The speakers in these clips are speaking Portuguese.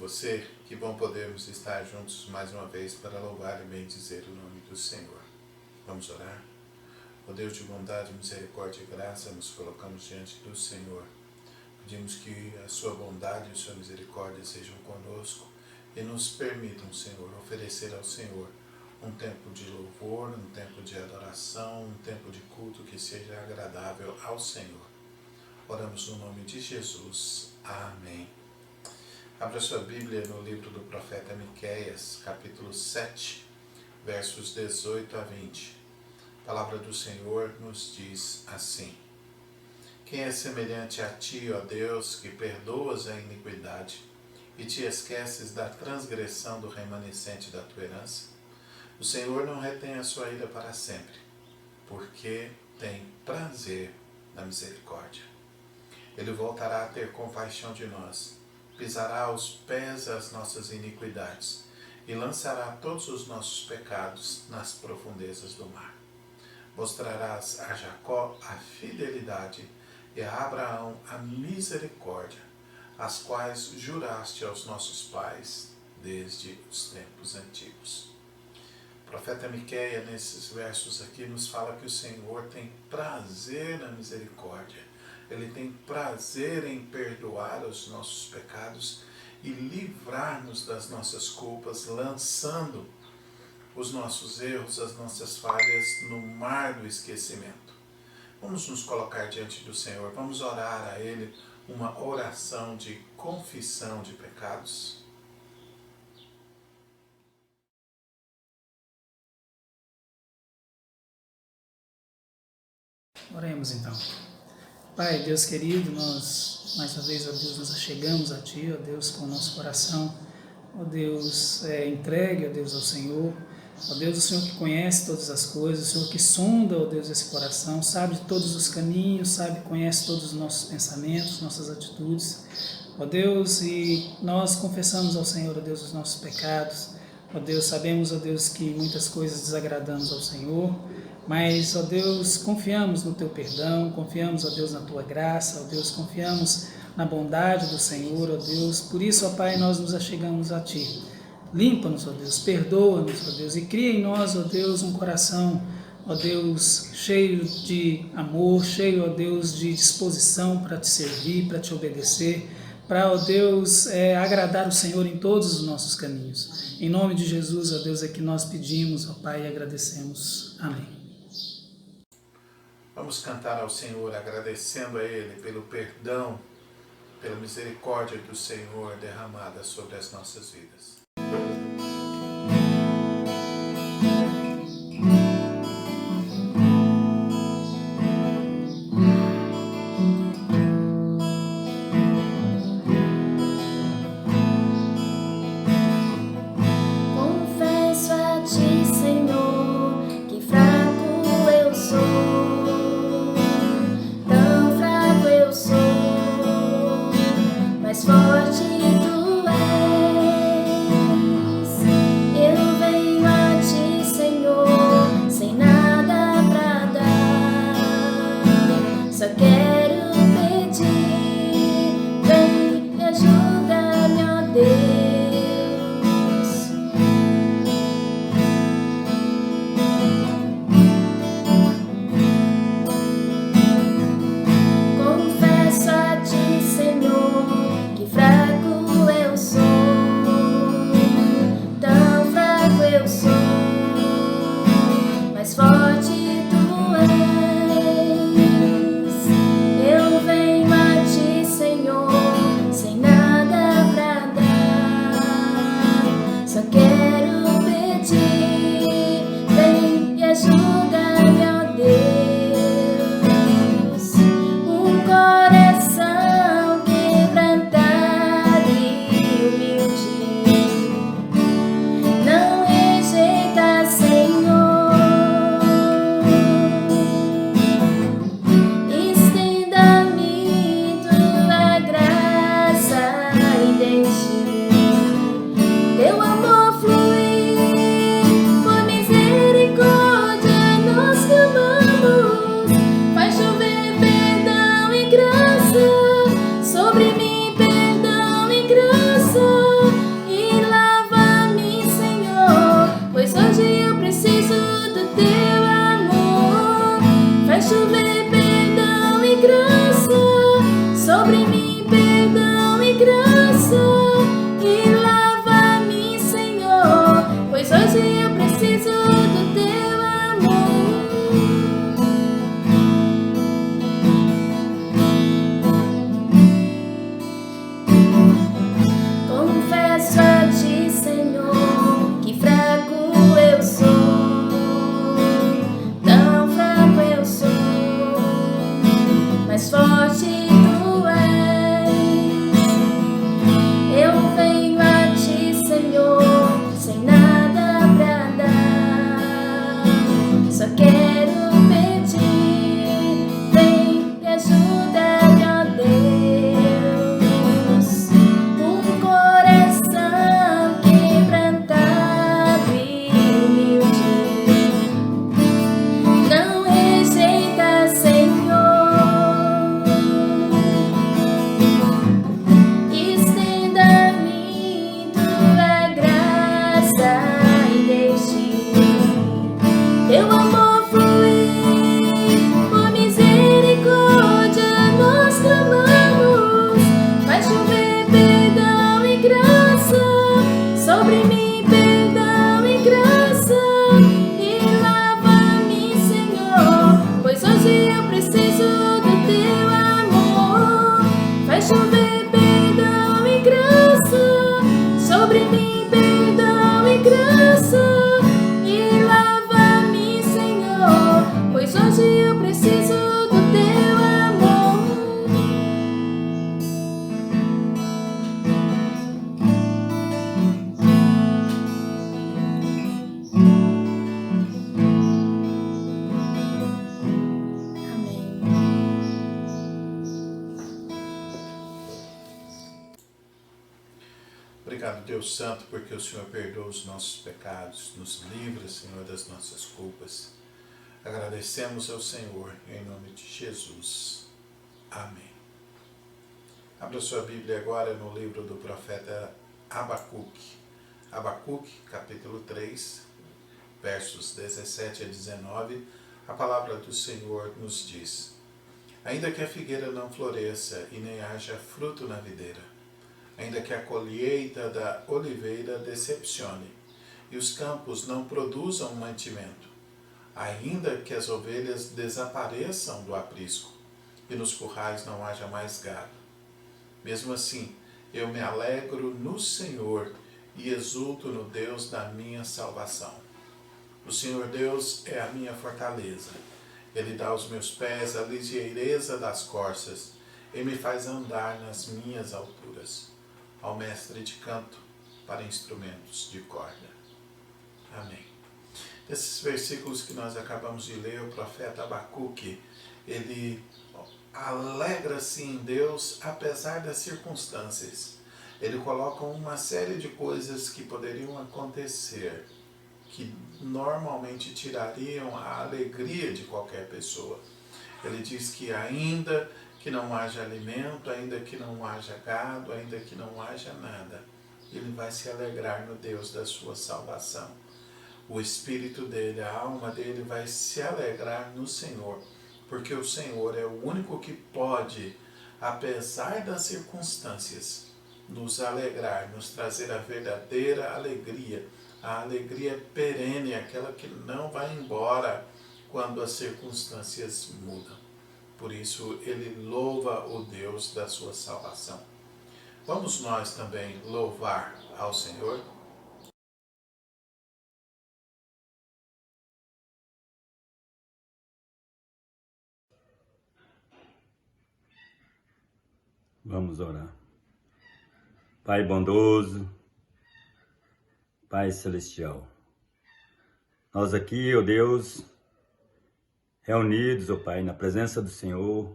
você, que bom podermos estar juntos mais uma vez para louvar e bendizer o nome do Senhor. Vamos orar? Ó Deus de bondade, misericórdia e graça, nos colocamos diante do Senhor. Pedimos que a sua bondade e a sua misericórdia sejam conosco e nos permitam, Senhor, oferecer ao Senhor um tempo de louvor, um tempo de adoração, um tempo de culto que seja agradável ao Senhor. Oramos no nome de Jesus. Amém. Abra sua Bíblia no livro do profeta Miqueias, capítulo 7, versos 18 a 20. A palavra do Senhor nos diz assim: Quem é semelhante a ti, ó Deus, que perdoas a iniquidade e te esqueces da transgressão do remanescente da tua herança? O Senhor não retém a sua ira para sempre, porque tem prazer na misericórdia. Ele voltará a ter compaixão de nós, pisará aos pés as nossas iniquidades e lançará todos os nossos pecados nas profundezas do mar. Mostrarás a Jacó a fidelidade e a Abraão a misericórdia, as quais juraste aos nossos pais desde os tempos antigos. O profeta Miqueias, nesses versos aqui, nos fala que o Senhor tem prazer na misericórdia. Ele tem prazer em perdoar os nossos pecados e livrar-nos das nossas culpas, lançando os nossos erros, as nossas falhas no mar do esquecimento. Vamos nos colocar diante do Senhor, vamos orar a Ele uma oração de confissão de pecados. Oremos então. Pai, Deus querido, nós mais uma vez, ó Deus, nos achegamos a Ti, ó Deus, com o nosso coração, ó Deus, entregue, ó Deus, ao Senhor. Ó Deus, o Senhor que conhece todas as coisas, o Senhor que sonda, ó Deus, esse coração, sabe de todos os caminhos, conhece todos os nossos pensamentos, nossas atitudes. Ó Deus, e nós confessamos ao Senhor, ó Deus, os nossos pecados. Ó Deus, sabemos, ó Deus, que muitas coisas desagradamos ao Senhor, mas, ó Deus, confiamos no Teu perdão, confiamos, ó Deus, na Tua graça, ó Deus, confiamos na bondade do Senhor, ó Deus. Por isso, ó Pai, nós nos achegamos a Ti. Limpa-nos, ó Deus, perdoa-nos, ó Deus, e cria em nós, ó Deus, um coração, ó Deus, cheio de amor, cheio, ó Deus, de disposição para Te servir, para Te obedecer, para, ó Deus, agradar o Senhor em todos os nossos caminhos. Em nome de Jesus, ó Deus, é que nós pedimos, ó Pai, e agradecemos. Amém. Vamos cantar ao Senhor, agradecendo a Ele pelo perdão, pela misericórdia do Senhor derramada sobre as nossas vidas. Confesso a Ti, Senhor, que fraco eu sou, tão fraco eu sou, mas forte Tu és. Eu venho a Ti, Senhor, sem nada pra dar, só quero pedir, vem me ajuda-me, ó Deus. Confesso a Ti, Senhor, que fraco eu sou, tão fraco eu sou, mas forte Tu és. Obrigado, Deus Santo, porque o Senhor perdoa os nossos pecados, nos livra, Senhor, das nossas culpas. Agradecemos ao Senhor, em nome de Jesus. Amém. Abra sua Bíblia agora no livro do profeta Abacuque. Abacuque, capítulo 3, versos 17 a 19, a palavra do Senhor nos diz: Ainda que a figueira não floresça e nem haja fruto na videira, ainda que a colheita da oliveira decepcione e os campos não produzam mantimento, ainda que as ovelhas desapareçam do aprisco e nos currais não haja mais gado, mesmo assim eu me alegro no Senhor e exulto no Deus da minha salvação. O Senhor Deus é a minha fortaleza. Ele dá aos meus pés a ligeireza das corças e me faz andar nas minhas alturas. Ao mestre de canto para instrumentos de corda. Amém. Esses versículos que nós acabamos de ler, o profeta Abacuque, ele alegra-se em Deus apesar das circunstâncias. Ele coloca uma série de coisas que poderiam acontecer, que normalmente tirariam a alegria de qualquer pessoa. Ele diz que ainda que não haja alimento, ainda que não haja gado, ainda que não haja nada, ele vai se alegrar no Deus da sua salvação. O espírito dele, a alma dele vai se alegrar no Senhor, porque o Senhor é o único que pode, apesar das circunstâncias, nos alegrar, nos trazer a verdadeira alegria, a alegria perene, aquela que não vai embora quando as circunstâncias mudam. Por isso, ele louva o Deus da sua salvação. Vamos nós também louvar ao Senhor? Vamos orar. Pai bondoso, Pai celestial, nós aqui, ó Deus, reunidos, ó Pai, na presença do Senhor,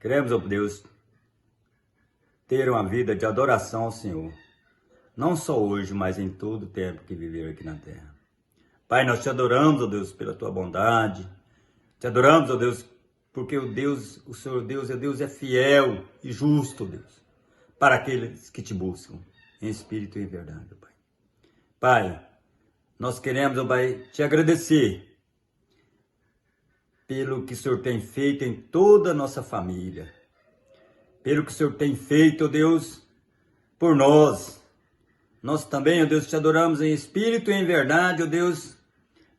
queremos, ó Deus, ter uma vida de adoração ao Senhor, não só hoje, mas em todo o tempo que viver aqui na terra. Pai, nós te adoramos, ó Deus, pela tua bondade, te adoramos, ó Deus, porque o Senhor Deus é fiel e justo, ó Deus, para aqueles que te buscam, em espírito e em verdade, ó Pai. Pai, nós queremos, ó Pai, te agradecer pelo que o Senhor tem feito em toda a nossa família, pelo que o Senhor tem feito, ó Deus, por nós. Nós também, ó Deus, te adoramos em espírito e em verdade, ó Deus,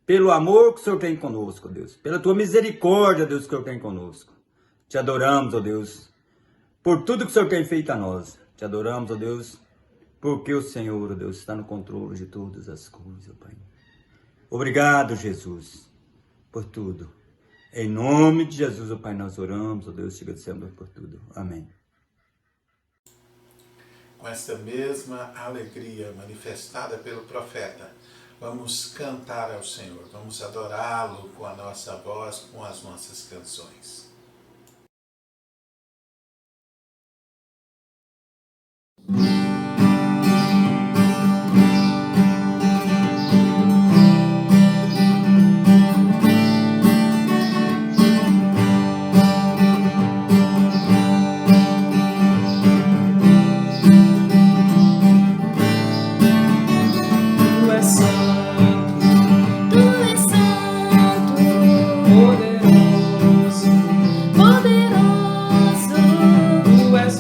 pelo amor que o Senhor tem conosco, ó Deus, pela tua misericórdia, ó Deus, que o Senhor tem conosco. Te adoramos, ó Deus, por tudo que o Senhor tem feito a nós. Te adoramos, ó Deus, porque o Senhor, ó Deus, está no controle de todas as coisas, ó Pai. Obrigado, Jesus, por tudo. Em nome de Jesus, ó Pai, nós oramos, ó Deus, te agradecemos por tudo. Amém. Com esta mesma alegria manifestada pelo profeta, vamos cantar ao Senhor, vamos adorá-lo com a nossa voz, com as nossas canções. Poderoso, tu és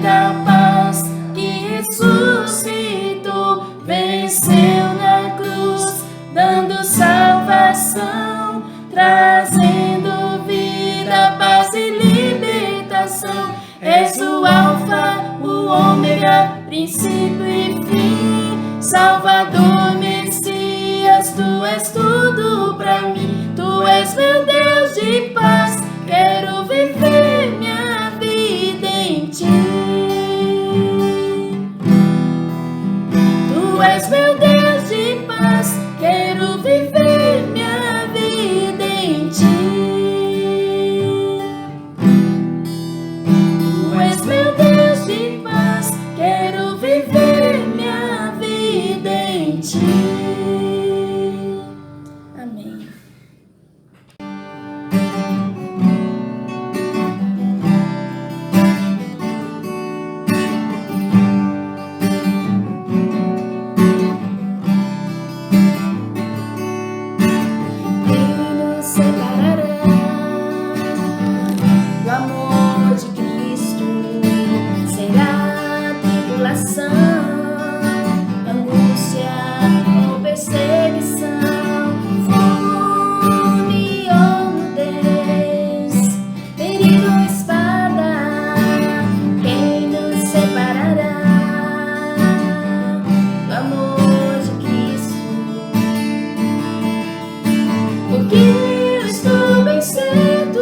da paz que ressuscitou, venceu na cruz, dando salvação, trazendo vida, paz e libertação. És o Alfa, o Ômega, princípio e fim, Salvador, Messias, Tu és tudo pra mim. Tu és meu Deus de paz, quero viver minha vida em Ti. Tu és meu Deus de paz, quero viver minha vida em Ti. Tu és meu Deus de paz, quero viver minha vida em Ti. Amém. Quem nos separará do amor de Cristo? Será tribulação, angústia ou perseguição, fome ou nudez, perigo ou espada? Quem nos separará do amor de Cristo? Porque eu estou bem certo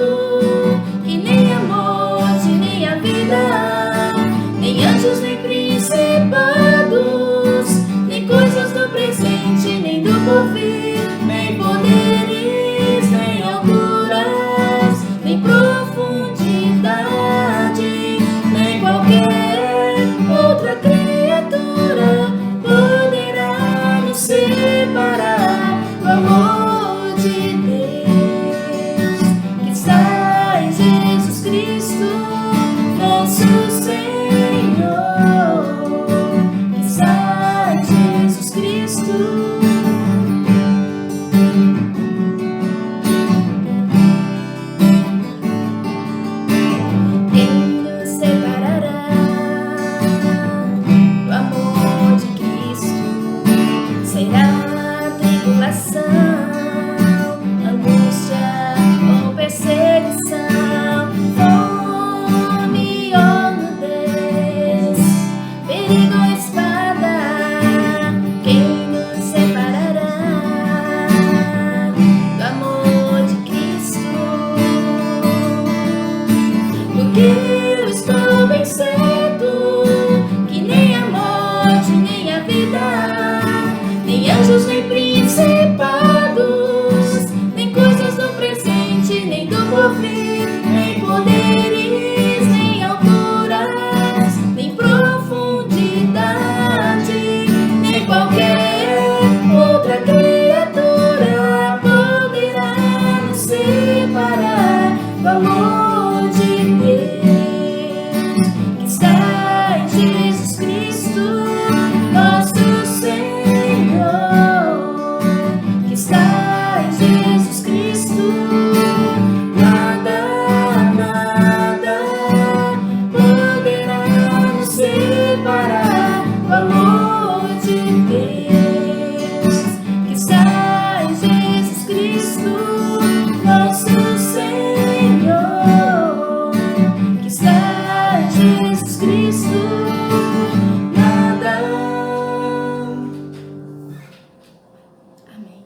que nem a morte, nem a vida, nem anjos, nem principados, nem coisas do presente, nem do porvir, nem poderes, nem alturas, nem profundidade, nem qualquer outra criatura poderá nos separar do amor de Deus que está em Jesus Cristo, nosso Senhor, que está em Jesus Cristo. Quem nos separará do amor de Cristo? Será tribulação, angústia ou perseguição, fome ou nudez, perigo ou espada? Quem nos separará do amor de Cristo? Porque eu estou bem certo que nem a morte, nem a vida, nem anjos, nem principados, nem coisas do presente, nem do porvir, nem poderes, nem alturas, nem profundidade, nem qualquer outra criatura poderá nos separar do amor de Deus que está em Jesus Cristo, nosso Senhor, que está em Jesus Cristo. Nada, nada poderá nos separar do amor de Deus que está em Jesus Cristo, nosso Senhor, que está em Jesus Cristo. Nada. Amém.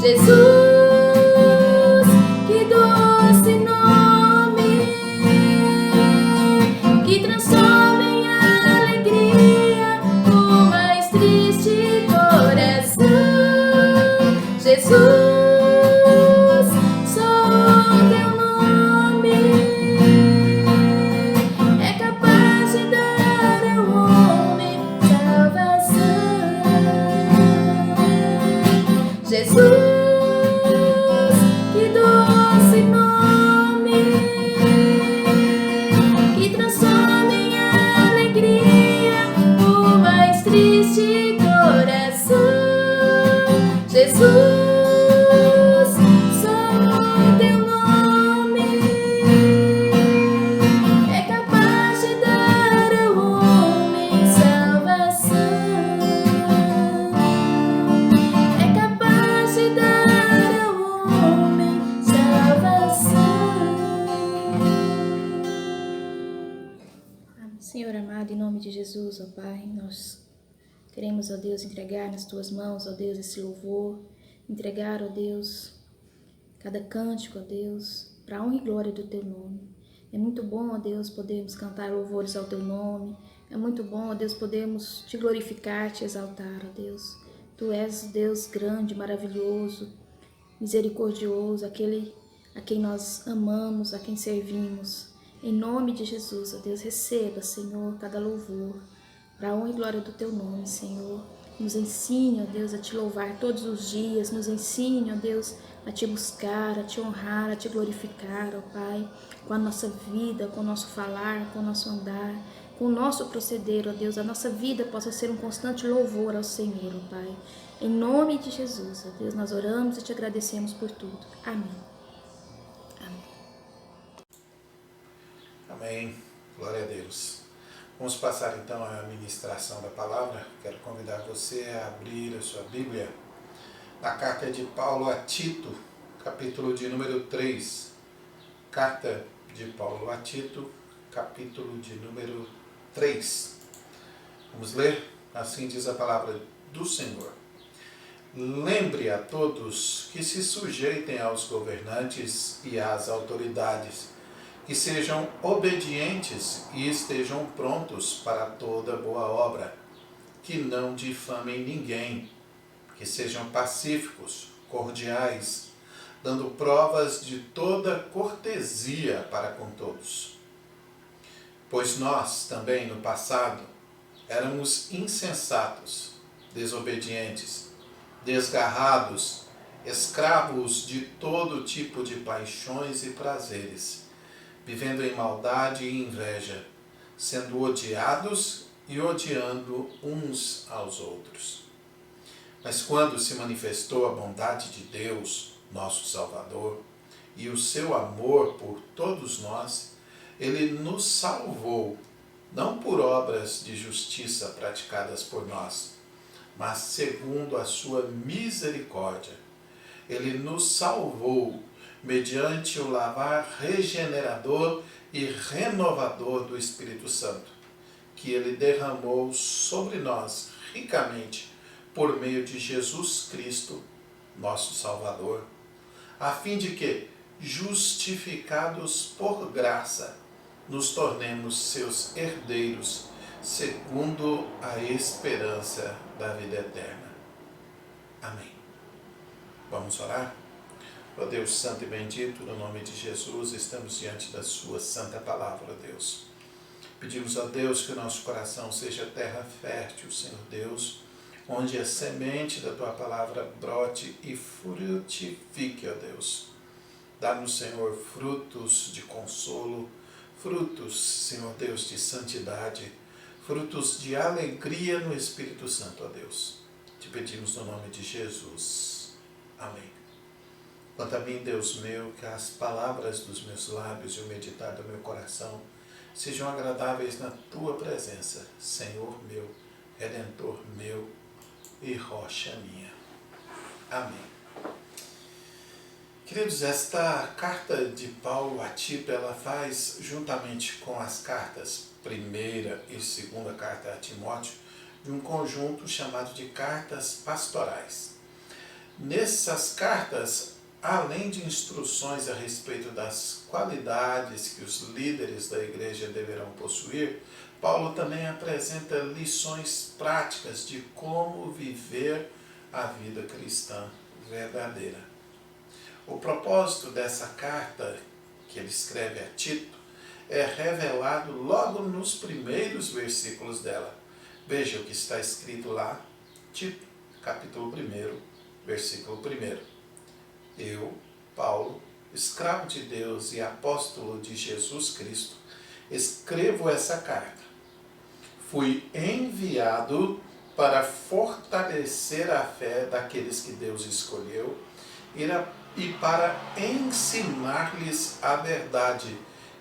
Jesus, que doce nome, que transforma em alegria o mais triste coração. Jesus, só teu nome é capaz de dar ao homem salvação. Jesus, que doce nome, que transforma em alegria o mais triste coração. Jesus, só teu nome é capaz de dar ao homem salvação. É capaz de dar ao homem salvação. Senhor amado, em nome de Jesus, ó Pai, nós queremos, ó Deus, entregar nas Tuas mãos, ó Deus, esse louvor, entregar, ó Deus, cada cântico, ó Deus, para a honra e glória do Teu nome. É muito bom, ó Deus, podermos cantar louvores ao Teu nome. É muito bom, ó Deus, podermos Te glorificar, Te exaltar, ó Deus. Tu és Deus grande, maravilhoso, misericordioso, aquele a quem nós amamos, a quem servimos. Em nome de Jesus, ó Deus, receba, Senhor, cada louvor, para a honra e glória do Teu nome, Senhor. Nos ensine, ó Deus, a Te louvar todos os dias. Nos ensine, ó Deus, a Te buscar, a Te honrar, a Te glorificar, ó Pai, com a nossa vida, com o nosso falar, com o nosso andar, com o nosso proceder, ó Deus. A nossa vida possa ser um constante louvor ao Senhor, ó Pai. Em nome de Jesus, ó Deus, nós oramos e Te agradecemos por tudo. Amém. Amém. Glória a Deus. Vamos passar então à ministração da palavra. Quero convidar você a abrir a sua Bíblia na carta de Paulo a Tito, capítulo de número 3. Carta de Paulo a Tito, capítulo de número 3. Vamos ler? Assim diz a palavra do Senhor. Lembre a todos que se sujeitem aos governantes e às autoridades, que sejam obedientes e estejam prontos para toda boa obra, que não difamem ninguém, que sejam pacíficos, cordiais, dando provas de toda cortesia para com todos. Pois nós também no passado éramos insensatos, desobedientes, desgarrados, escravos de todo tipo de paixões e prazeres, vivendo em maldade e inveja, sendo odiados e odiando uns aos outros. Mas quando se manifestou a bondade de Deus, nosso Salvador, e o seu amor por todos nós, Ele nos salvou, não por obras de justiça praticadas por nós, mas segundo a sua misericórdia. Ele nos salvou mediante o lavar regenerador e renovador do Espírito Santo, que Ele derramou sobre nós ricamente por meio de Jesus Cristo, nosso Salvador, a fim de que, justificados por graça, nos tornemos seus herdeiros, segundo a esperança da vida eterna. Amém. Vamos orar? Ó Deus santo e bendito, no nome de Jesus, estamos diante da sua santa palavra, Deus. Pedimos a Deus que o nosso coração seja terra fértil, Senhor Deus, onde a semente da Tua palavra brote e frutifique, ó Deus. Dá-nos, Senhor, frutos de consolo, frutos, Senhor Deus, de santidade, frutos de alegria no Espírito Santo, ó Deus. Te pedimos no nome de Jesus. Amém. Quanto a mim, Deus meu, que as palavras dos meus lábios e o meditar do meu coração sejam agradáveis na Tua presença, Senhor meu, Redentor meu e rocha minha. Amém. Queridos, esta carta de Paulo a Tito, ela faz, juntamente com as cartas, primeira e segunda carta a Timóteo, de um conjunto chamado de cartas pastorais. nessas cartas, além de instruções a respeito das qualidades que os líderes da igreja deverão possuir, Paulo também apresenta lições práticas de como viver a vida cristã verdadeira. O propósito dessa carta que ele escreve a Tito é revelado logo nos primeiros versículos dela. Veja o que está escrito lá, Tito, capítulo 1, versículo 1. Eu, Paulo, escravo de Deus e apóstolo de Jesus Cristo, escrevo essa carta. Fui enviado para fortalecer a fé daqueles que Deus escolheu e para ensinar-lhes a verdade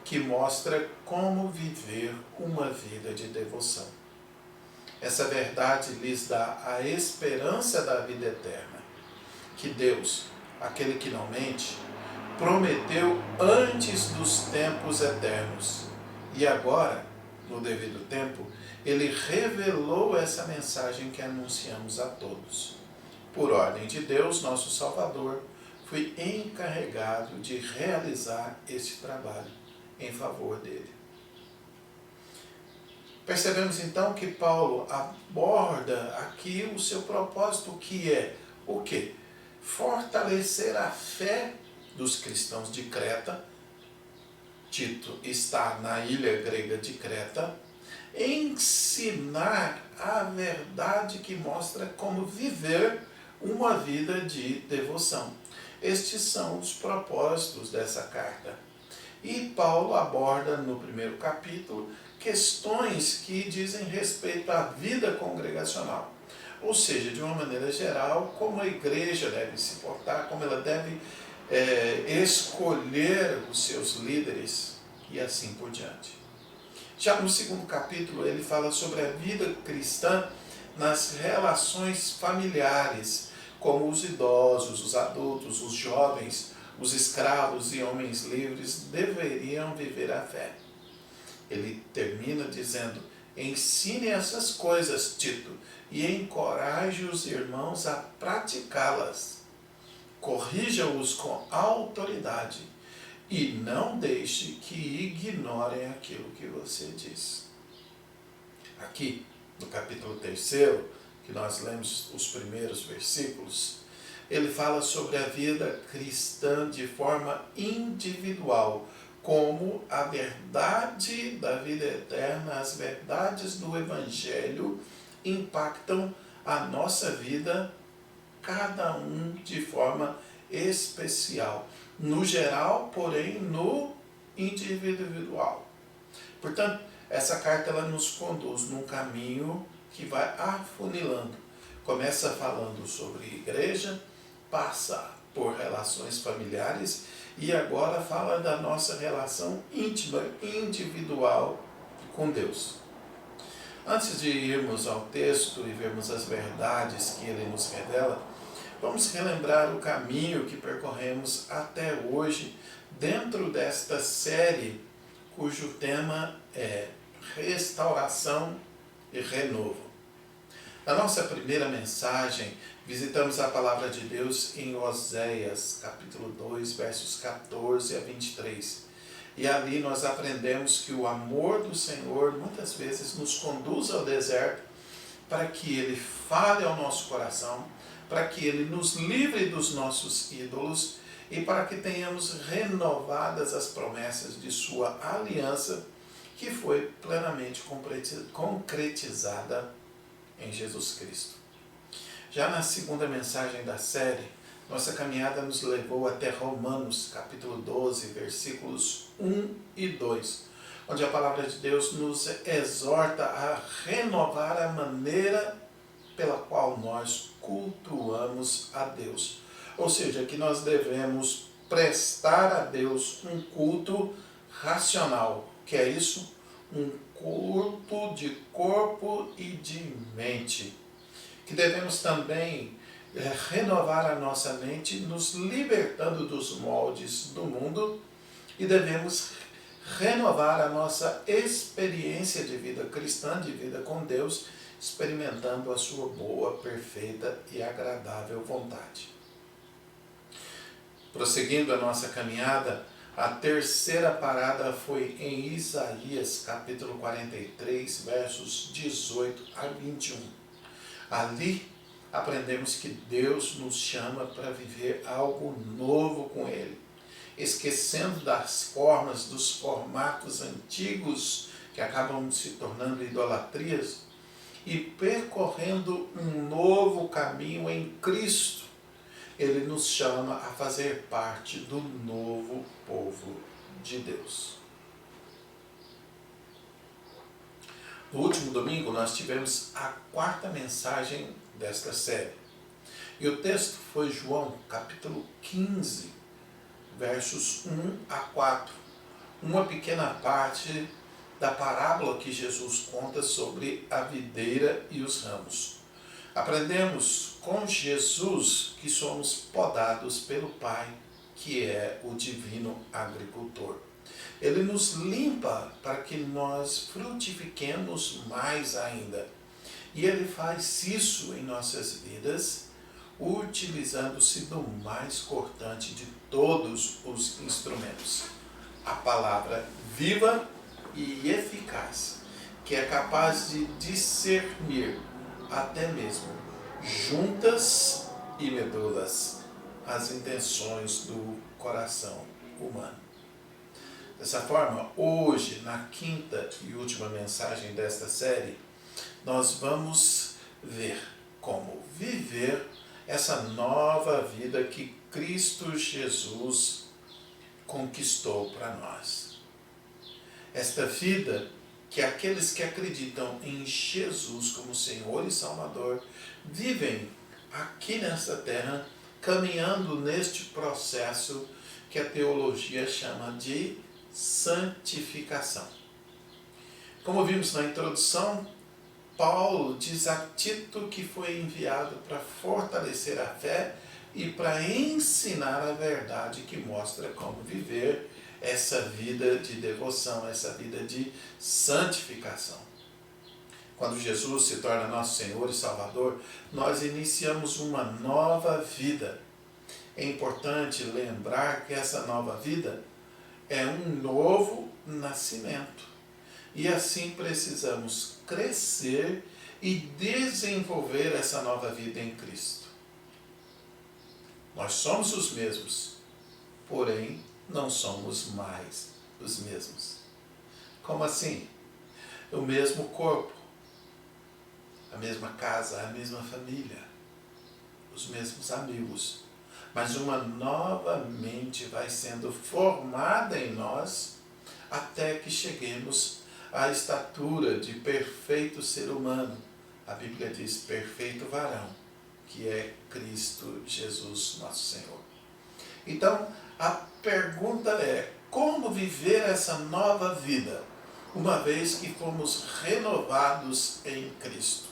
que mostra como viver uma vida de devoção. Essa verdade lhes dá a esperança da vida eterna, que Deus, aquele que não mente, prometeu antes dos tempos eternos. E agora, no devido tempo, ele revelou essa mensagem que anunciamos a todos. Por ordem de Deus, nosso Salvador, fui encarregado de realizar este trabalho em favor dele. Percebemos então que Paulo aborda aqui o seu propósito, que é o quê? Fortalecer a fé dos cristãos de Creta. Tito está na ilha grega de Creta. Ensinar a verdade que mostra como viver uma vida de devoção. Estes são os propósitos dessa carta. E Paulo aborda no primeiro capítulo questões que dizem respeito à vida congregacional. Ou seja, de uma maneira geral, como a igreja deve se portar, como ela deve escolher os seus líderes e assim por diante. Já no segundo capítulo, ele fala sobre a vida cristã nas relações familiares, como os idosos, os adultos, os jovens, os escravos e homens livres deveriam viver a fé. Ele termina dizendo: ensine essas coisas, Tito, e encoraje os irmãos a praticá-las. Corrija-os com autoridade e não deixe que ignorem aquilo que você diz. Aqui, no capítulo 3, que nós lemos os primeiros versículos, ele fala sobre a vida cristã de forma individual, como a verdade da vida eterna, as verdades do Evangelho impactam a nossa vida, cada um de forma especial. No geral, porém, no individual. Portanto, essa carta ela nos conduz num caminho que vai afunilando. Começa falando sobre igreja, passa por relações familiares e agora fala da nossa relação íntima, individual com Deus. Antes de irmos ao texto e vermos as verdades que ele nos revela, vamos relembrar o caminho que percorremos até hoje dentro desta série cujo tema é restauração e renovo. Na nossa primeira mensagem, visitamos a palavra de Deus em Oséias, capítulo 2, versos 14 a 23. E ali nós aprendemos que o amor do Senhor muitas vezes nos conduz ao deserto para que Ele fale ao nosso coração, para que Ele nos livre dos nossos ídolos e para que tenhamos renovadas as promessas de Sua aliança, que foi plenamente concretizada em Jesus Cristo. Já na segunda mensagem da série, nossa caminhada nos levou até Romanos, capítulo 12, versículos 1 e 2, onde a palavra de Deus nos exorta a renovar a maneira pela qual nós cultuamos a Deus. Ou seja, que nós devemos prestar a Deus um culto racional. Que é isso? Um culto de corpo e de mente. Que devemos também renovar a nossa mente, nos libertando dos moldes do mundo, e devemos renovar a nossa experiência de vida cristã, de vida com Deus, experimentando a sua boa, perfeita e agradável vontade. Prosseguindo a nossa caminhada, a terceira parada foi em Isaías, capítulo 43, versos 18 a 21. Ali aprendemos que Deus nos chama para viver algo novo com Ele, esquecendo das formas, dos formatos antigos que acabam se tornando idolatrias e percorrendo um novo caminho em Cristo. Ele nos chama a fazer parte do novo povo de Deus. No último domingo nós tivemos a quarta mensagem desta série. E o texto foi João, capítulo 15, versos 1 a 4. Uma pequena parte da parábola que Jesus conta sobre a videira e os ramos. Aprendemos com Jesus que somos podados pelo Pai, que é o divino agricultor. Ele nos limpa para que nós frutifiquemos mais ainda. E Ele faz isso em nossas vidas, utilizando-se do mais cortante de todos os instrumentos, a palavra viva e eficaz, que é capaz de discernir até mesmo juntas e medulas as intenções do coração humano. Dessa forma, hoje, na quinta e última mensagem desta série, nós vamos ver como viver essa nova vida que Cristo Jesus conquistou para nós. Esta vida que aqueles que acreditam em Jesus como Senhor e Salvador vivem aqui nesta terra, caminhando neste processo que a teologia chama de santificação. Como vimos na introdução, Paulo diz a Tito que foi enviado para fortalecer a fé e para ensinar a verdade que mostra como viver essa vida de devoção, essa vida de santificação. Quando Jesus se torna nosso Senhor e Salvador, nós iniciamos uma nova vida. É importante lembrar que essa nova vida é um novo nascimento. E assim precisamos crescer e desenvolver essa nova vida em Cristo. Nós somos os mesmos, porém não somos mais os mesmos. Como assim? O mesmo corpo, a mesma casa, a mesma família, os mesmos amigos, mas uma nova mente vai sendo formada em nós até que cheguemos à estatura de perfeito ser humano. A Bíblia diz perfeito varão, que é Cristo Jesus, nosso Senhor. Então, a pergunta é, como viver essa nova vida, uma vez que fomos renovados em Cristo?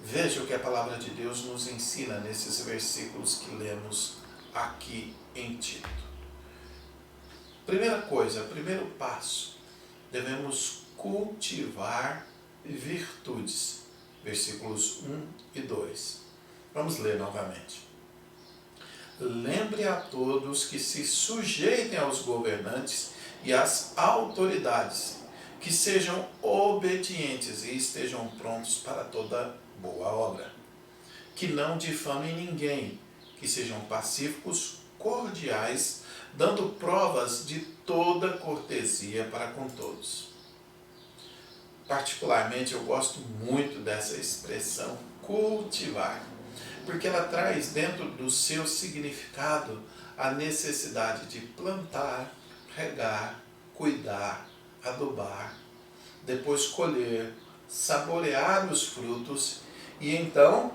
Veja o que a palavra de Deus nos ensina nesses versículos que lemos aqui em Tito. Primeira coisa, primeiro passo, devemos cultivar virtudes. Versículos 1 e 2. Vamos ler novamente. Lembre a todos que se sujeitem aos governantes e às autoridades, que sejam obedientes e estejam prontos para toda boa obra. Que não difamem ninguém, que sejam pacíficos, cordiais, dando provas de toda cortesia para com todos. Particularmente, eu gosto muito dessa expressão cultivar, porque ela traz dentro do seu significado a necessidade de plantar, regar, cuidar, adubar, depois colher, saborear os frutos e então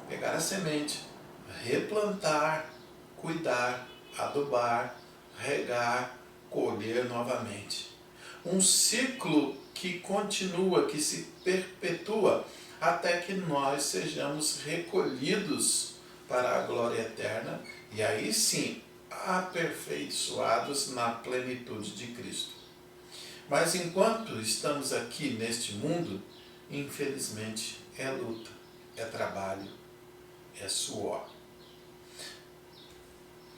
pegar a semente, replantar, cuidar, adubar, regar, colher novamente. Um ciclo que continua, que se perpetua até que nós sejamos recolhidos para a glória eterna e aí sim aperfeiçoados na plenitude de Cristo. Mas enquanto estamos aqui neste mundo, infelizmente é luta, é trabalho, é suor.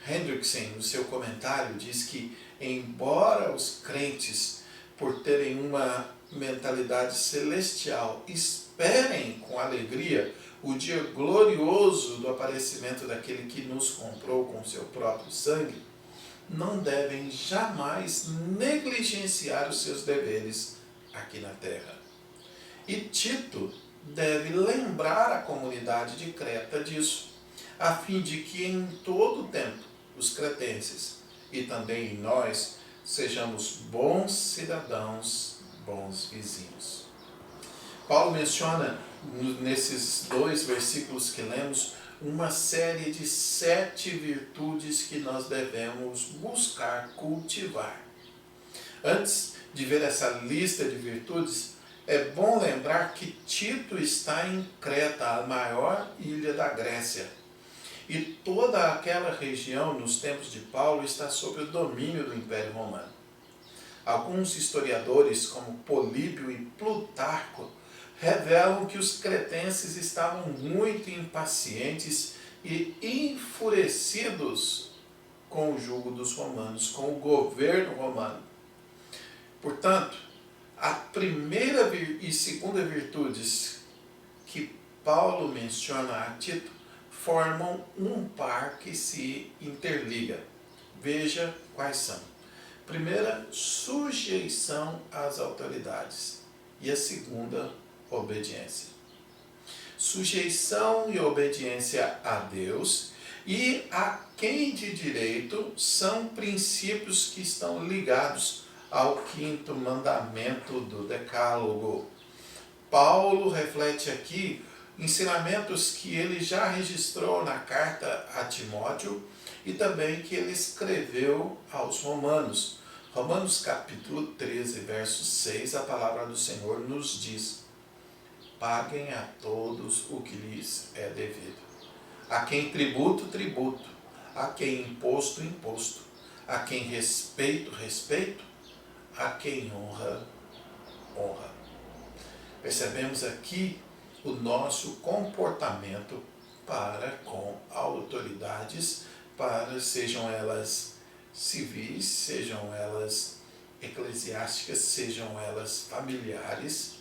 Hendrickson, no seu comentário, diz que, embora os crentes, por terem uma mentalidade celestial, esperem com alegria o dia glorioso do aparecimento daquele que nos comprou com seu próprio sangue, não devem jamais negligenciar os seus deveres aqui na terra. E Tito deve lembrar a comunidade de Creta disso, a fim de que em todo o tempo os cretenses e também nós sejamos bons cidadãos, bons vizinhos. Paulo menciona nesses 2 versículos que lemos uma série de 7 virtudes que nós devemos buscar cultivar. Antes de ver essa lista de virtudes, é bom lembrar que Tito está em Creta, a maior ilha da Grécia. E toda aquela região, nos tempos de Paulo, está sob o domínio do Império Romano. Alguns historiadores, como Políbio e Plutarco, revelam que os cretenses estavam muito impacientes e enfurecidos com o jugo dos romanos, com o governo romano. Portanto, a primeira e segunda virtudes que Paulo menciona a Tito formam um par que se interliga. Veja quais são. Primeira, sujeição às autoridades. E a segunda, obediência. Sujeição e obediência a Deus e a quem de direito são princípios que estão ligados ao 5º mandamento do Decálogo. Paulo reflete aqui ensinamentos que ele já registrou na carta a Timóteo e também que ele escreveu aos Romanos. Romanos capítulo 13, verso 6, a palavra do Senhor nos diz: paguem a todos o que lhes é devido. A quem tributo, tributo. A quem imposto, imposto. A quem respeito, respeito. A quem honra, honra. Percebemos aqui o nosso comportamento para com autoridades, sejam elas civis, sejam elas eclesiásticas, sejam elas familiares,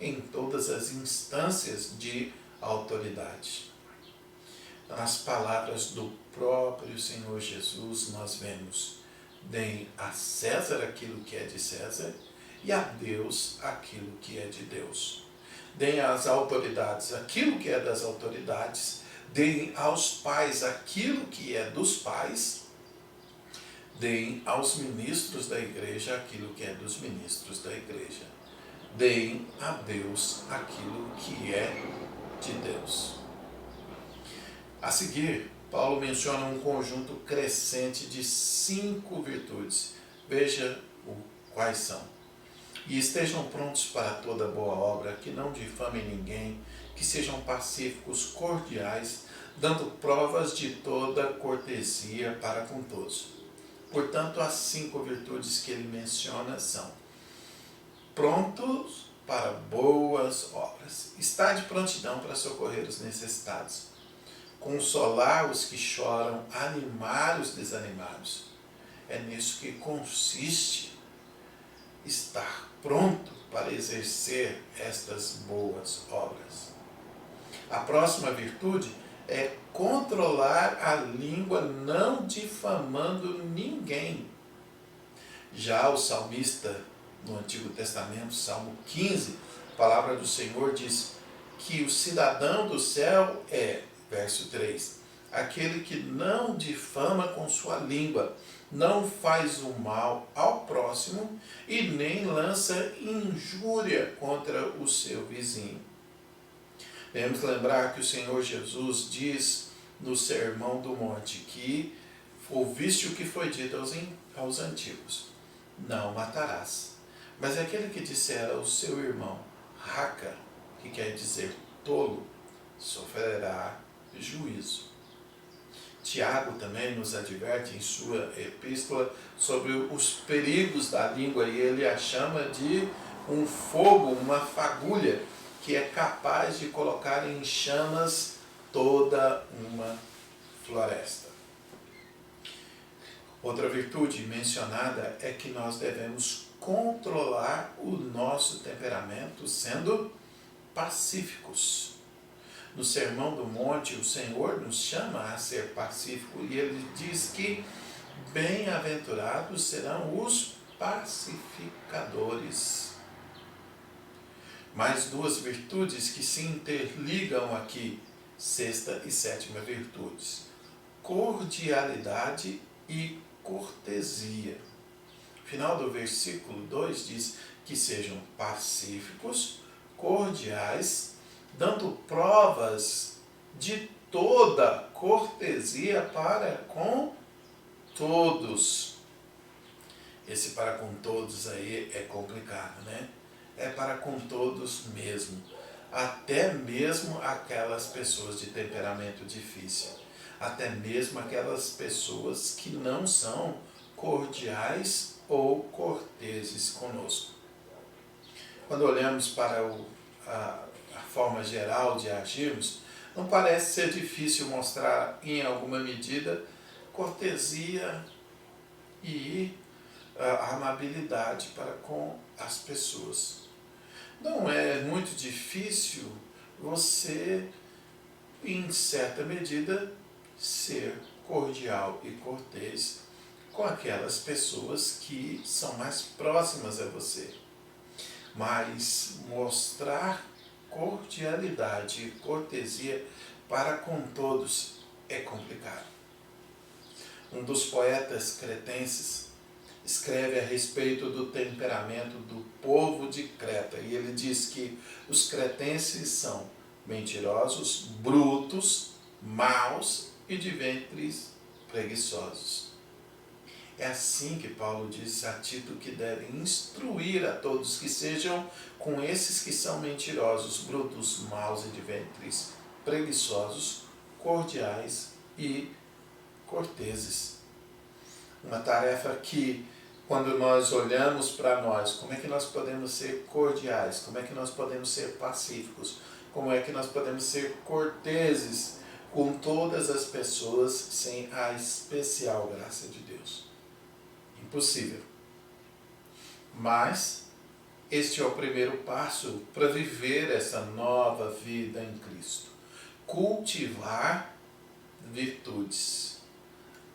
em todas as instâncias de autoridade. Nas palavras do próprio Senhor Jesus, nós vemos: deem a César aquilo que é de César e a Deus aquilo que é de Deus. Deem às autoridades aquilo que é das autoridades, deem aos pais aquilo que é dos pais, deem aos ministros da igreja aquilo que é dos ministros da igreja. Deem a Deus aquilo que é de Deus. A seguir, Paulo menciona um conjunto crescente de 5 virtudes. Veja quais são. E estejam prontos para toda boa obra, que não difamem ninguém, que sejam pacíficos, cordiais, dando provas de toda cortesia para com todos. Portanto, as 5 virtudes que ele menciona são: prontos para boas obras, estar de prontidão para socorrer os necessitados, consolar os que choram, animar os desanimados. É nisso que consiste estar pronto para exercer estas boas obras. A próxima virtude é controlar a língua, não difamando ninguém. Já o salmista, no Antigo Testamento, Salmo 15, a palavra do Senhor diz que o cidadão do céu é, verso 3, aquele que não difama com sua língua, não faz o mal ao próximo e nem lança injúria contra o seu vizinho. Devemos lembrar que o Senhor Jesus diz no Sermão do Monte que ouviste o que foi dito aos antigos: não matarás. Mas aquele que disser ao seu irmão raca, que quer dizer tolo, sofrerá juízo. Tiago também nos adverte em sua epístola sobre os perigos da língua, e ele a chama de um fogo, uma fagulha, que é capaz de colocar em chamas toda uma floresta. Outra virtude mencionada é que nós devemos controlar o nosso temperamento sendo pacíficos. No Sermão do Monte, o Senhor nos chama a ser pacífico e ele diz que bem-aventurados serão os pacificadores. Mais duas virtudes que se interligam aqui, sexta e sétima virtudes: cordialidade e cortesia. O final do versículo 2 diz que sejam pacíficos, cordiais, dando provas de toda cortesia para com todos. Esse para com todos aí é complicado, né? É para com todos mesmo. Até mesmo aquelas pessoas de temperamento difícil. Até mesmo aquelas pessoas que não são cordiais ou corteses conosco. Quando olhamos para a forma geral de agirmos, não parece ser difícil mostrar em alguma medida cortesia e amabilidade para com as pessoas. Não é muito difícil você, em certa medida, ser cordial e cortês com aquelas pessoas que são mais próximas a você. Mas mostrar cordialidade e cortesia para com todos é complicado. Um dos poetas cretenses escreve a respeito do temperamento do povo de Creta e ele diz que os cretenses são mentirosos, brutos, maus e de ventres preguiçosos. É assim que Paulo diz a Tito que deve instruir a todos que sejam com esses que são mentirosos, brutos, maus e de ventres preguiçosos, cordiais e corteses. Uma tarefa que, quando nós olhamos para nós, como é que nós podemos ser cordiais, como é que nós podemos ser pacíficos, como é que nós podemos ser corteses com todas as pessoas sem a especial graça de Deus. Impossível. Mas este é o primeiro passo para viver essa nova vida em Cristo. Cultivar virtudes.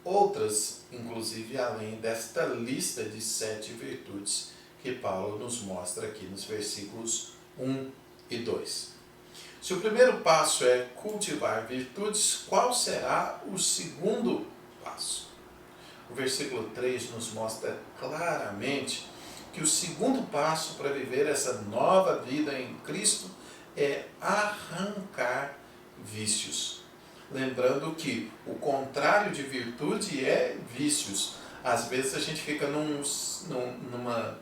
Outras, inclusive, além desta lista de 7 virtudes que Paulo nos mostra aqui nos versículos 1 e 2. Se o primeiro passo é cultivar virtudes, qual será o segundo passo? O versículo 3 nos mostra claramente que o segundo passo para viver essa nova vida em Cristo é arrancar vícios. Lembrando que o contrário de virtude é vícios. Às vezes a gente fica numa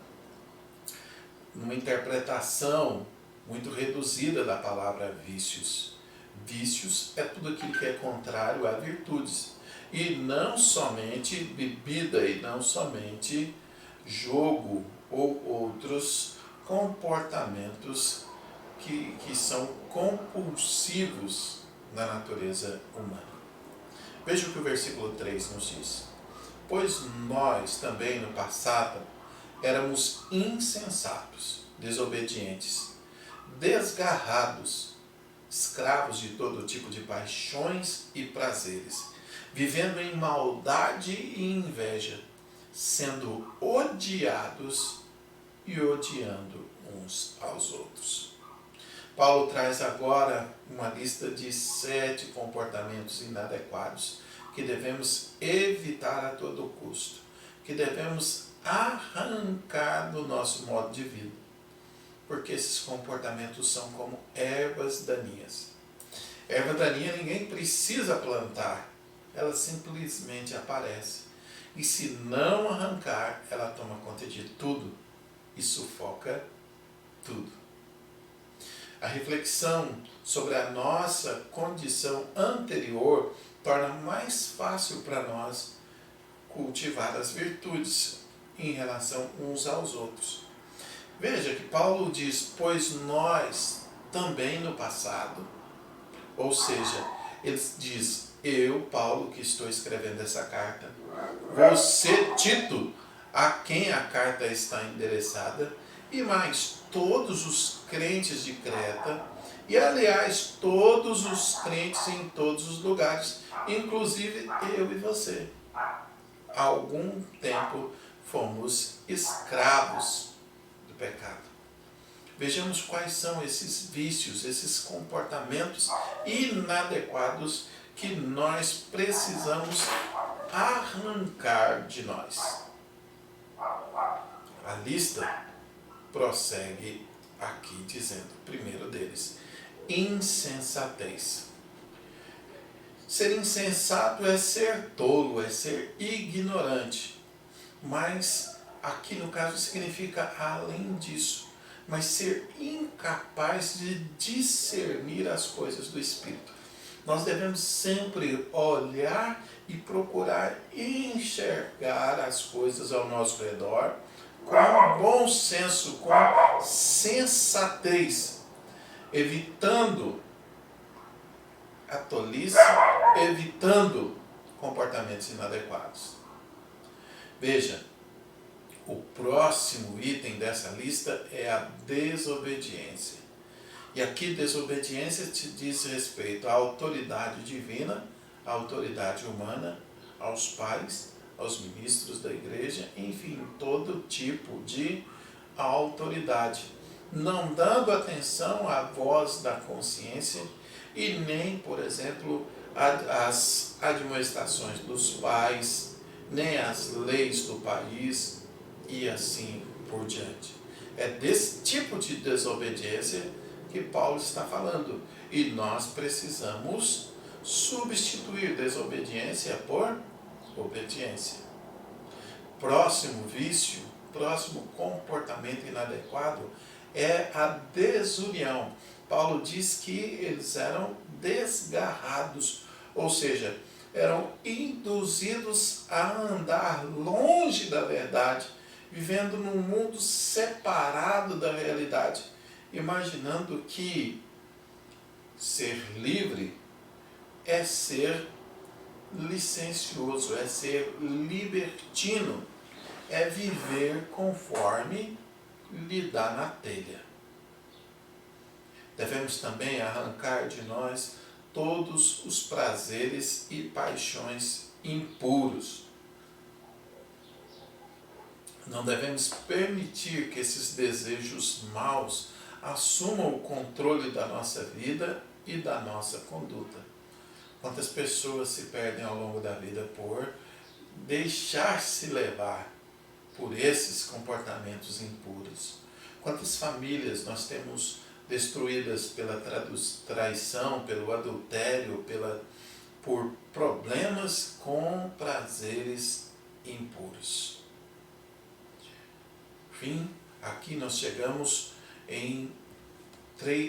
interpretação muito reduzida da palavra vícios. Vícios é tudo aquilo que é contrário a virtudes. E não somente bebida, e não somente jogo ou outros comportamentos que são compulsivos na natureza humana. Veja o que o versículo 3 nos diz. Pois nós também no passado éramos insensatos, desobedientes, desgarrados, escravos de todo tipo de paixões e prazeres, vivendo em maldade e inveja, sendo odiados e odiando uns aos outros. Paulo traz agora uma lista de 7 comportamentos inadequados que devemos evitar a todo custo, que devemos arrancar do nosso modo de vida, porque esses comportamentos são como ervas daninhas. Erva daninha ninguém precisa plantar, ela simplesmente aparece. E se não arrancar, ela toma conta de tudo e sufoca tudo. A reflexão sobre a nossa condição anterior torna mais fácil para nós cultivar as virtudes em relação uns aos outros. Veja que Paulo diz, pois nós também no passado, ou seja, ele diz, eu, Paulo, que estou escrevendo essa carta, você, Tito, a quem a carta está endereçada, e mais todos os crentes de Creta, e aliás, todos os crentes em todos os lugares, inclusive eu e você. Há algum tempo fomos escravos do pecado. Vejamos quais são esses vícios, esses comportamentos inadequados que nós precisamos arrancar de nós. A lista prossegue aqui dizendo, o primeiro deles, insensatez. Ser insensato é ser tolo, é ser ignorante. Mas aqui no caso significa além disso, mas ser incapaz de discernir as coisas do Espírito. Nós devemos sempre olhar e procurar enxergar as coisas ao nosso redor com bom senso, com sensatez, evitando a tolice, evitando comportamentos inadequados. Veja, o próximo item dessa lista é a desobediência. E aqui desobediência te diz respeito à autoridade divina, à autoridade humana, aos pais, aos ministros da igreja, enfim, todo tipo de autoridade. Não dando atenção à voz da consciência e nem, por exemplo, às admoestações dos pais, nem às leis do país e assim por diante. É desse tipo de desobediência que Paulo está falando. E nós precisamos substituir desobediência por obediência. Próximo vício, próximo comportamento inadequado é a desunião. Paulo diz que eles eram desgarrados, ou seja, eram induzidos a andar longe da verdade, vivendo num mundo separado da realidade, imaginando que ser livre é ser licencioso, é ser libertino, é viver conforme lhe dá na telha. Devemos também arrancar de nós todos os prazeres e paixões impuros. Não devemos permitir que esses desejos maus assumam o controle da nossa vida e da nossa conduta. Quantas pessoas se perdem ao longo da vida por deixar-se levar por esses comportamentos impuros? Quantas famílias nós temos destruídas pela traição, pelo adultério, por problemas com prazeres impuros? Enfim, aqui nós chegamos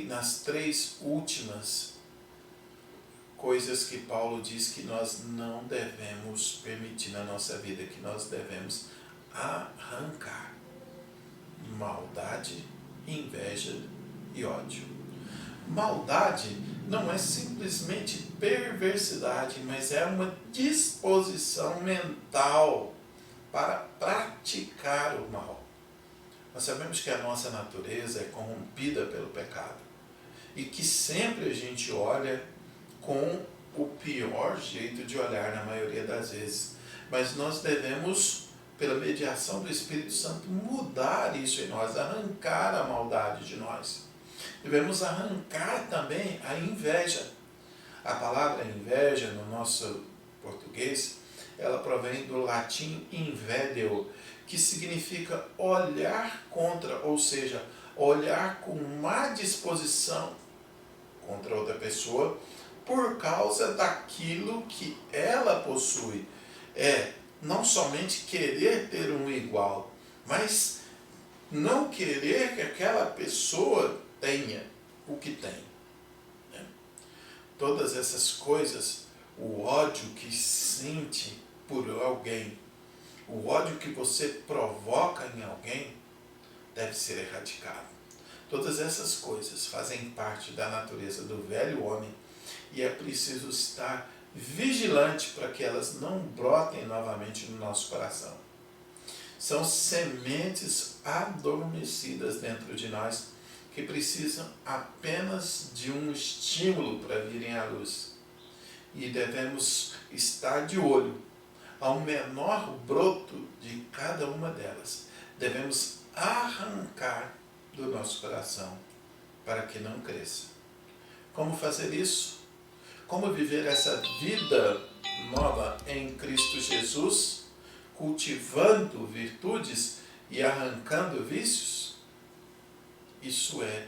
nas três últimas coisas que Paulo diz que nós não devemos permitir na nossa vida, que nós devemos arrancar: maldade, inveja e ódio. Maldade não é simplesmente perversidade, mas é uma disposição mental para praticar o mal. Nós sabemos que a nossa natureza é corrompida pelo pecado e que sempre a gente olha com o pior jeito de olhar na maioria das vezes. Mas nós devemos, pela mediação do Espírito Santo, mudar isso em nós, arrancar a maldade de nós. Devemos arrancar também a inveja. A palavra inveja, no nosso português, ela provém do latim invedeo, que significa olhar contra, ou seja, olhar com má disposição contra outra pessoa por causa daquilo que ela possui. É não somente querer ter um igual, mas não querer que aquela pessoa tenha o que tem. Todas essas coisas, o ódio que sente por alguém, o ódio que você provoca em alguém, deve ser erradicado. Todas essas coisas fazem parte da natureza do velho homem e é preciso estar vigilante para que elas não brotem novamente no nosso coração. São sementes adormecidas dentro de nós que precisam apenas de um estímulo para virem à luz. E devemos estar de olho ao menor broto de cada uma delas. Devemos arrancar do nosso coração para que não cresça. Como fazer isso? Como viver essa vida nova em Cristo Jesus, cultivando virtudes e arrancando vícios? Isso é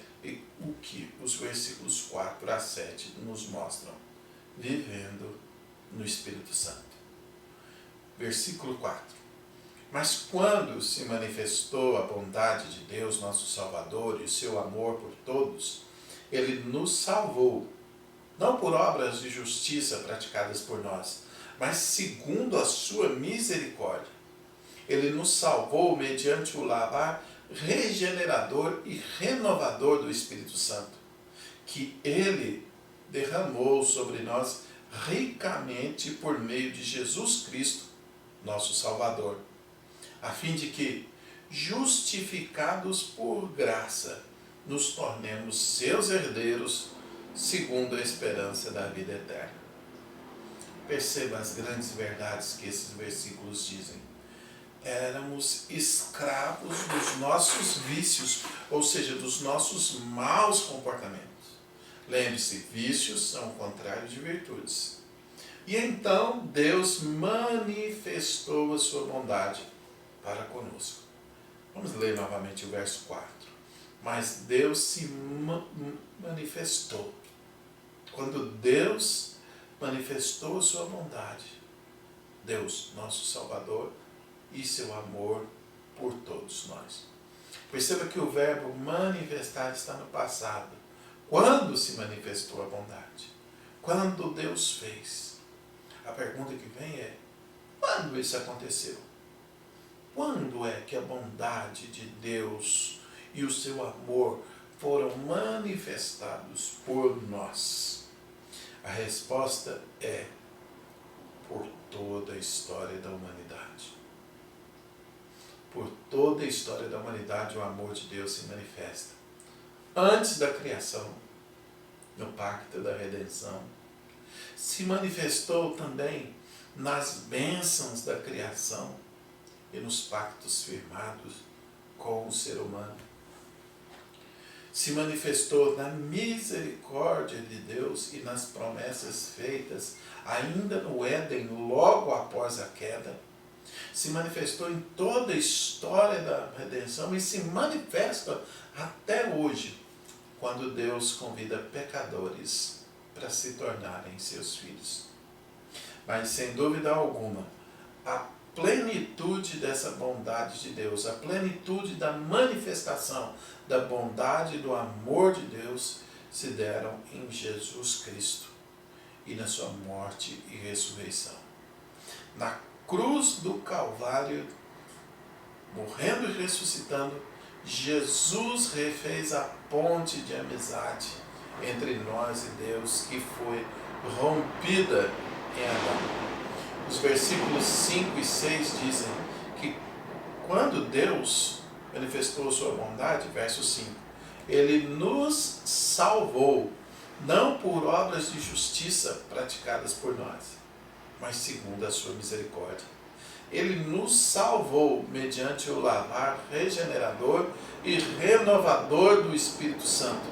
o que os versículos 4 a 7 nos mostram. Vivendo no Espírito Santo. Versículo 4. Mas quando se manifestou a bondade de Deus, nosso Salvador, e o seu amor por todos, Ele nos salvou, não por obras de justiça praticadas por nós, mas segundo a sua misericórdia. Ele nos salvou mediante o lavar regenerador e renovador do Espírito Santo, que Ele derramou sobre nós ricamente por meio de Jesus Cristo, nosso Salvador, a fim de que, justificados por graça, nos tornemos seus herdeiros, segundo a esperança da vida eterna. Perceba as grandes verdades que esses versículos dizem. Éramos escravos dos nossos vícios, ou seja, dos nossos maus comportamentos. Lembre-se, vícios são o contrário de virtudes. E então Deus manifestou a sua bondade para conosco. Vamos ler novamente o verso 4. Mas Deus se manifestou. Quando Deus manifestou a sua bondade, Deus, nosso Salvador, e seu amor por todos nós. Perceba que o verbo manifestar está no passado. Quando se manifestou a bondade? Quando Deus fez? A pergunta que vem é, quando isso aconteceu? Quando é que a bondade de Deus e o seu amor foram manifestados por nós? A resposta é por toda a história da humanidade. Por toda a história da humanidade, o amor de Deus se manifesta. Antes da criação, no pacto da redenção, se manifestou também nas bênçãos da criação e nos pactos firmados com o ser humano. Se manifestou na misericórdia de Deus e nas promessas feitas ainda no Éden, logo após a queda. Se manifestou em toda a história da redenção e se manifesta até hoje, quando Deus convida pecadores para se tornarem seus filhos. Mas, sem dúvida alguma, a plenitude dessa bondade de Deus, a plenitude da manifestação da bondade e do amor de Deus se deram em Jesus Cristo e na sua morte e ressurreição. Na cruz do Calvário, morrendo e ressuscitando, Jesus refez a ponte de amizade entre nós e Deus que foi rompida em Adão. Os versículos 5 e 6 dizem que quando Deus manifestou sua bondade, verso 5, Ele nos salvou, não por obras de justiça praticadas por nós, mas segundo a sua misericórdia. Ele nos salvou mediante o lavar regenerador e renovador do Espírito Santo,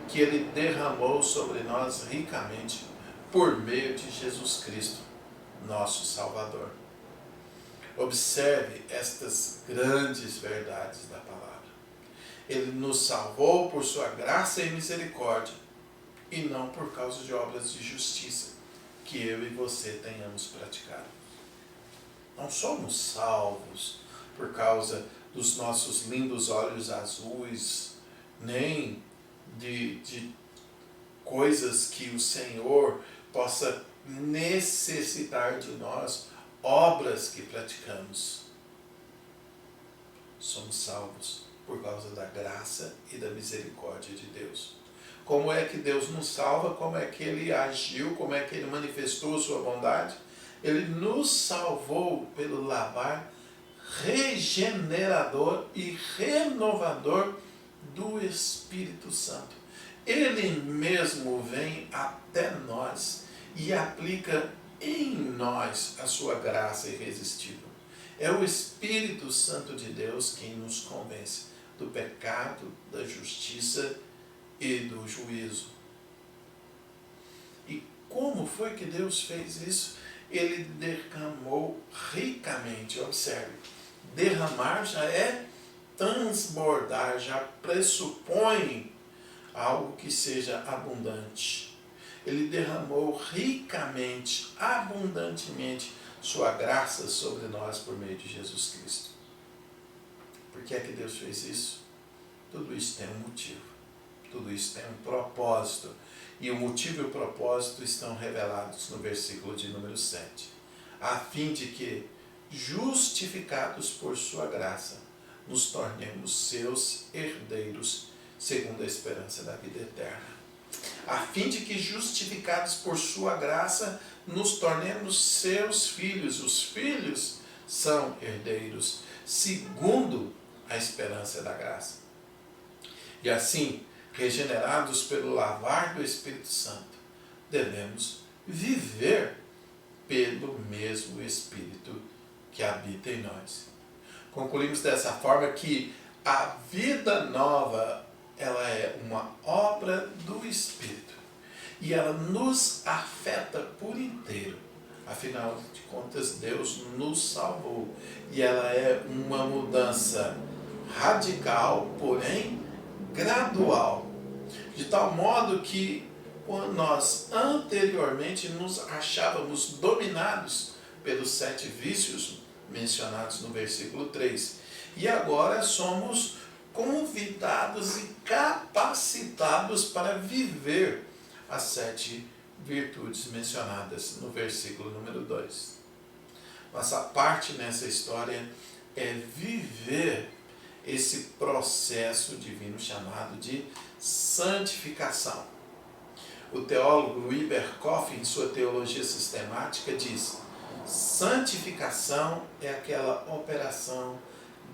que Ele derramou sobre nós ricamente por meio de Jesus Cristo, nosso Salvador. Observe estas grandes verdades da palavra. Ele nos salvou por sua graça e misericórdia, e não por causa de obras de justiça que eu e você tenhamos praticado. Não somos salvos por causa dos nossos lindos olhos azuis, nem de coisas que o Senhor possa necessitar de nós, obras que praticamos. Somos salvos por causa da graça e da misericórdia de Deus. como é que Deus nos salva, como é que Ele agiu, como é que Ele manifestou a sua bondade. Ele nos salvou pelo lavar regenerador e renovador do Espírito Santo. Ele mesmo vem até nós e aplica em nós a sua graça irresistível. É o Espírito Santo de Deus quem nos convence do pecado, da justiça e do juízo. E como foi que Deus fez isso? Ele derramou ricamente. Observe, derramar já é transbordar, já pressupõe algo que seja abundante. Ele derramou ricamente, abundantemente, sua graça sobre nós por meio de Jesus Cristo. Por que é que Deus fez isso? Tudo isso tem um motivo. Tudo isso tem um propósito. E o motivo e o propósito estão revelados no versículo de número 7. A fim de que, justificados por sua graça, nos tornemos seus herdeiros, segundo a esperança da vida eterna. A fim de que, justificados por sua graça, nos tornemos seus filhos. Os filhos são herdeiros, segundo a esperança da graça. E assim, regenerados pelo lavar do Espírito Santo, devemos viver pelo mesmo Espírito que habita em nós. Concluímos dessa forma que a vida nova, ela é uma obra do Espírito e ela nos afeta por inteiro. Afinal de contas, Deus nos salvou e ela é uma mudança radical, porém gradual, de tal modo que quando nós anteriormente nos achávamos dominados pelos 7 vícios mencionados no versículo 3, e agora somos convidados e capacitados para viver as 7 virtudes mencionadas no versículo número 2. Nossa parte nessa história é viver esse processo divino chamado de santificação. O teólogo Wilberkoff, em sua teologia sistemática, diz: santificação é aquela operação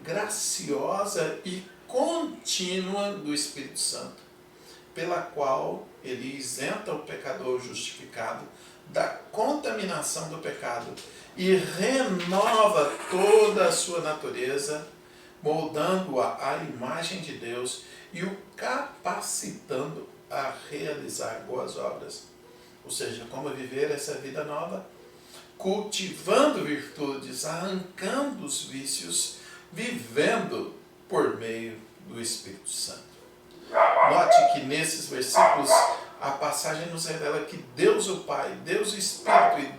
graciosa e contínua do Espírito Santo, pela qual ele isenta o pecador justificado da contaminação do pecado e renova toda a sua natureza, moldando-a à imagem de Deus e o capacitando a realizar boas obras. Ou seja, como viver essa vida nova? Cultivando virtudes, arrancando os vícios, vivendo por meio do Espírito Santo. Note que nesses versículos a passagem nos revela que Deus o Pai, Deus o Espírito e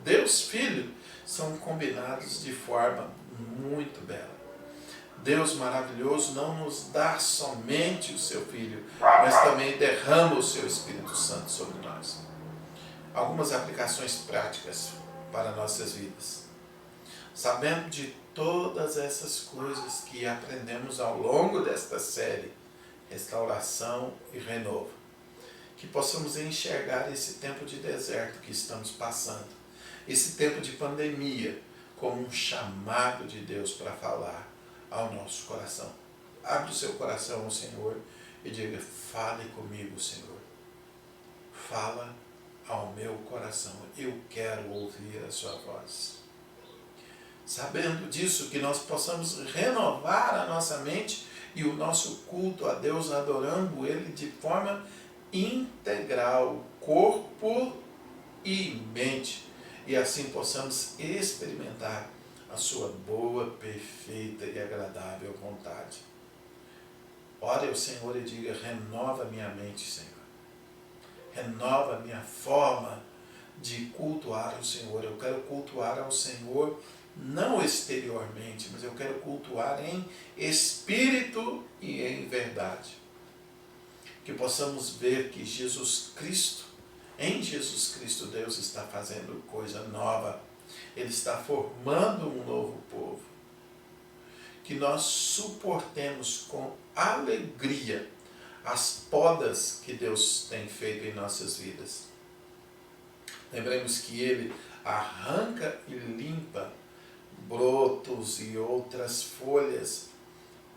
Deus Filho são combinados de forma muito bela. Deus maravilhoso não nos dá somente o seu Filho, mas também derrama o seu Espírito Santo sobre nós. Algumas aplicações práticas para nossas vidas. Sabendo de todas essas coisas que aprendemos ao longo desta série, restauração e renovo, que possamos enxergar esse tempo de deserto que estamos passando, esse tempo de pandemia, como um chamado de Deus para falar ao nosso coração. Abre o seu coração ao Senhor e diga: fale comigo, Senhor. Fala ao meu coração. Eu quero ouvir a sua voz. Sabendo disso, que nós possamos renovar a nossa mente e o nosso culto a Deus, adorando Ele de forma integral, corpo e mente, e assim possamos experimentar a sua boa, perfeita e agradável vontade. Ore ao Senhor e diga: renova minha mente, Senhor. Renova minha forma de cultuar o Senhor. Eu quero cultuar ao Senhor não exteriormente, mas eu quero cultuar em espírito e em verdade. Que possamos ver que em Jesus Cristo, Deus está fazendo coisa nova. Ele está formando um novo povo. Que nós suportemos com alegria as podas que Deus tem feito em nossas vidas. Lembremos que Ele arranca e limpa brotos e outras folhas,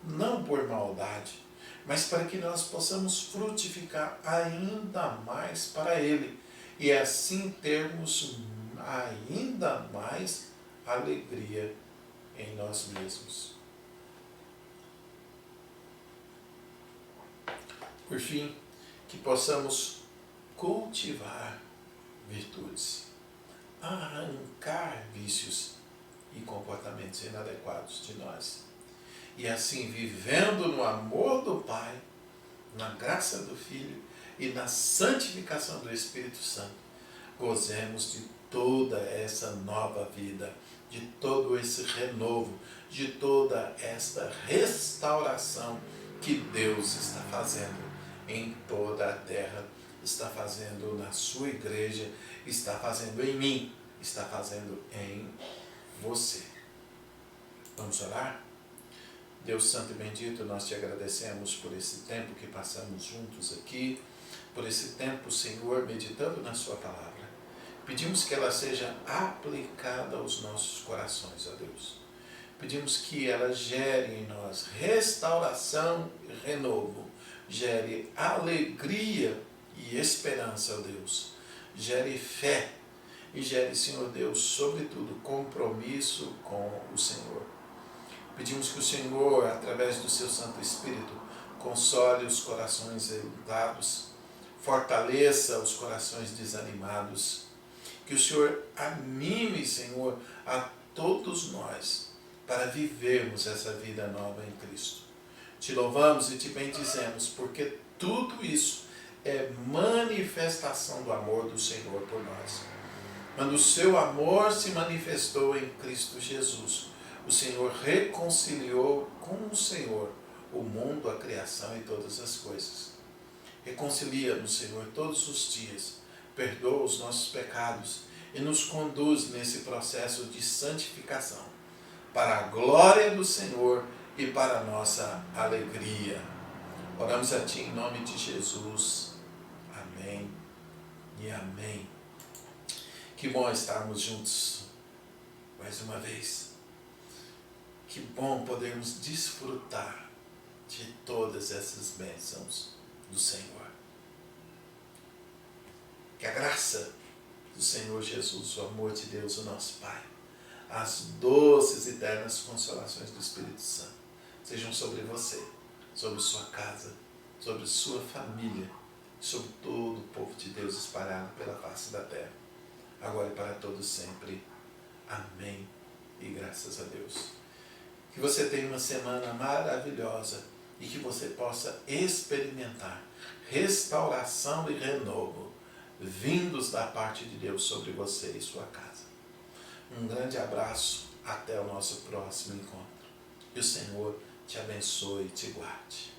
não por maldade, mas para que nós possamos frutificar ainda mais para Ele e assim termos ainda mais alegria em nós mesmos. Por fim, que possamos cultivar virtudes, arrancar vícios e comportamentos inadequados de nós. E assim, vivendo no amor do Pai, na graça do Filho e na santificação do Espírito Santo, gozemos de toda essa nova vida, de todo esse renovo, de toda esta restauração que Deus está fazendo em toda a terra, está fazendo na sua igreja, está fazendo em mim, está fazendo em você. Vamos orar? Deus Santo e Bendito, nós te agradecemos por esse tempo que passamos juntos aqui, por esse tempo, Senhor, meditando na sua palavra. Pedimos que ela seja aplicada aos nossos corações, ó Deus. Pedimos que ela gere em nós restauração e renovo, gere alegria e esperança, ó Deus. Gere fé e gere, Senhor Deus, sobretudo, compromisso com o Senhor. Pedimos que o Senhor, através do seu Santo Espírito, console os corações enlutados, fortaleça os corações desanimados, que o Senhor anime, Senhor, a todos nós para vivermos essa vida nova em Cristo. Te louvamos e te bendizemos, porque tudo isso é manifestação do amor do Senhor por nós. Quando o seu amor se manifestou em Cristo Jesus, o Senhor reconciliou com o Senhor o mundo, a criação e todas as coisas. Reconcilia-nos, Senhor, todos os dias, perdoa os nossos pecados e nos conduz nesse processo de santificação, para a glória do Senhor e para a nossa alegria. Oramos a Ti em nome de Jesus. Amém e amém. Que bom estarmos juntos mais uma vez. Que bom podermos desfrutar de todas essas bênçãos do Senhor. Que a graça do Senhor Jesus, o amor de Deus, o nosso Pai, as doces e eternas consolações do Espírito Santo sejam sobre você, sobre sua casa, sobre sua família, sobre todo o povo de Deus espalhado pela face da terra, agora e para todos sempre. Amém e graças a Deus. Que você tenha uma semana maravilhosa e que você possa experimentar restauração e renovo vindos da parte de Deus sobre você e sua casa. Um grande abraço, até o nosso próximo encontro. Que o Senhor te abençoe e te guarde.